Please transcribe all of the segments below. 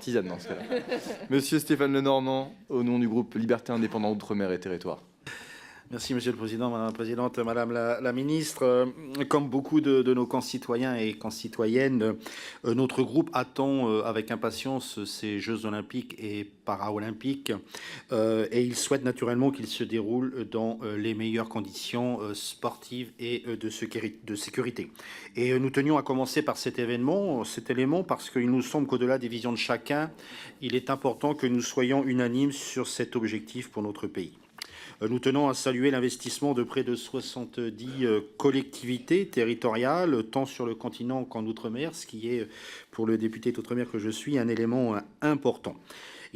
artisane dans ce cas-là. Monsieur Stéphane Lenormand, au nom du groupe Liberté Indépendant Outre-mer et Territoires. Merci, Monsieur le Président, Madame la Présidente, Madame la Ministre. Comme beaucoup de nos concitoyens et concitoyennes, notre groupe attend avec impatience ces Jeux olympiques et paralympiques et il souhaite naturellement qu'ils se déroulent dans les meilleures conditions sportives et de sécurité. Et nous tenions à commencer par cet élément parce qu'il nous semble qu'au-delà des visions de chacun, il est important que nous soyons unanimes sur cet objectif pour notre pays. Nous tenons à saluer l'investissement de près de 70 collectivités territoriales, tant sur le continent qu'en Outre-mer, ce qui est, pour le député d'Outre-mer que je suis, un élément important.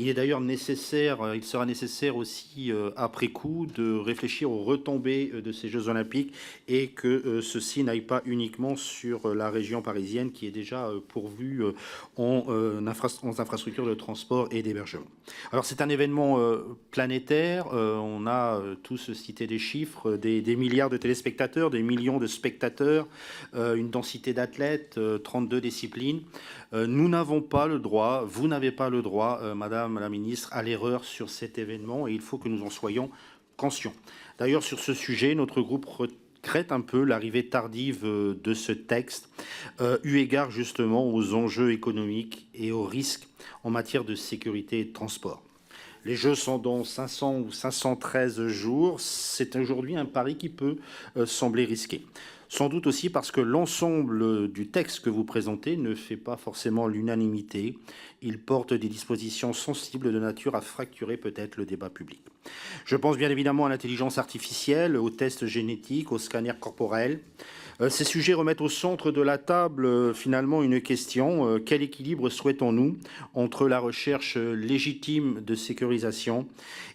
Il est d'ailleurs nécessaire, il sera nécessaire aussi après coup de réfléchir aux retombées de ces Jeux Olympiques et que ceci n'aille pas uniquement sur la région parisienne qui est déjà pourvue en infrastructures de transport et d'hébergement. Alors c'est un événement planétaire, on a tous cité des chiffres, des milliards de téléspectateurs, des millions de spectateurs, une densité d'athlètes, 32 disciplines. Nous n'avons pas le droit, vous n'avez pas le droit, Madame la Ministre, à l'erreur sur cet événement et il faut que nous en soyons conscients. D'ailleurs, sur ce sujet, notre groupe regrette un peu l'arrivée tardive de ce texte, eu égard justement aux enjeux économiques et aux risques en matière de sécurité et de transport. Les Jeux sont dans 500 ou 513 jours. C'est aujourd'hui un pari qui peut sembler risqué. Sans doute aussi parce que l'ensemble du texte que vous présentez ne fait pas forcément l'unanimité. Il porte des dispositions sensibles de nature à fracturer peut-être le débat public. Je pense bien évidemment à l'intelligence artificielle, aux tests génétiques, aux scanners corporels. Ces sujets remettent au centre de la table finalement une question. Quel équilibre souhaitons-nous entre la recherche légitime de sécurisation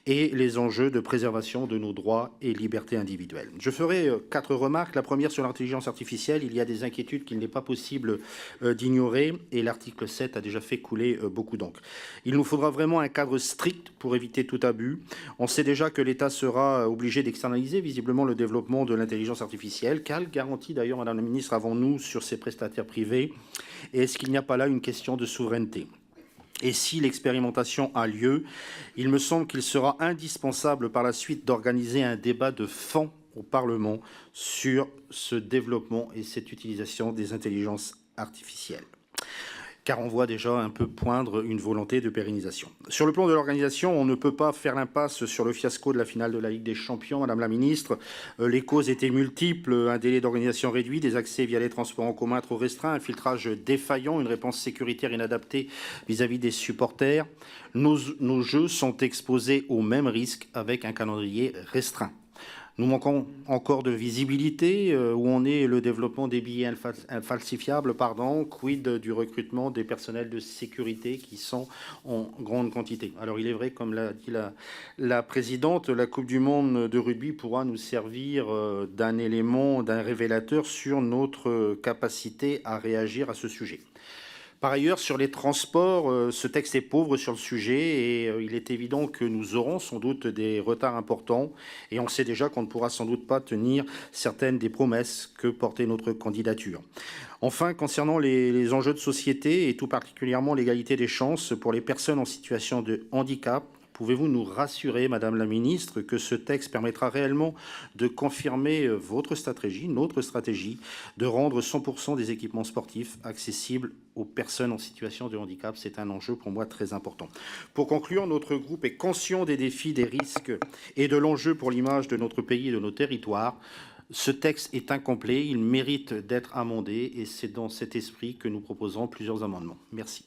et les enjeux de préservation de nos droits et libertés individuelles? Je ferai 4 remarques. La première sur l'intelligence artificielle. Il y a des inquiétudes qu'il n'est pas possible d'ignorer et l'article 7 a déjà fait couler beaucoup d'encre. Il nous faudra vraiment un cadre strict pour éviter tout abus. On sait déjà que l'État sera obligé d'externaliser visiblement le développement de l'intelligence artificielle. Quelle garantie d'ailleurs, Madame la Ministre, avons-nous sur ces prestataires privés? Et est-ce qu'il n'y a pas là une question de souveraineté? Et si l'expérimentation a lieu, il me semble qu'il sera indispensable par la suite d'organiser un débat de fond au Parlement sur ce développement et cette utilisation des intelligences artificielles. Car on voit déjà un peu poindre une volonté de pérennisation. Sur le plan de l'organisation, on ne peut pas faire l'impasse sur le fiasco de la finale de la Ligue des Champions, Madame la Ministre. Les causes étaient multiples, un délai d'organisation réduit, des accès via les transports en commun trop restreints, un filtrage défaillant, une réponse sécuritaire inadaptée vis-à-vis des supporters. Nos jeux sont exposés aux mêmes risques avec un calendrier restreint. Nous manquons encore de visibilité, où en est le développement des billets infalsifiables, quid du recrutement des personnels de sécurité qui sont en grande quantité. Alors il est vrai, comme l'a dit la Présidente, la Coupe du Monde de rugby pourra nous servir d'un élément, d'un révélateur sur notre capacité à réagir à ce sujet. Par ailleurs, sur les transports, ce texte est pauvre sur le sujet et il est évident que nous aurons sans doute des retards importants et on sait déjà qu'on ne pourra sans doute pas tenir certaines des promesses que portait notre candidature. Enfin, concernant les enjeux de société et tout particulièrement l'égalité des chances pour les personnes en situation de handicap, pouvez-vous nous rassurer, Madame la Ministre, que ce texte permettra réellement de confirmer votre stratégie, notre stratégie, de rendre 100% des équipements sportifs accessibles aux personnes en situation de handicap? C'est un enjeu pour moi très important. Pour conclure, notre groupe est conscient des défis, des risques et de l'enjeu pour l'image de notre pays et de nos territoires. Ce texte est incomplet, il mérite d'être amendé et c'est dans cet esprit que nous proposerons plusieurs amendements. Merci.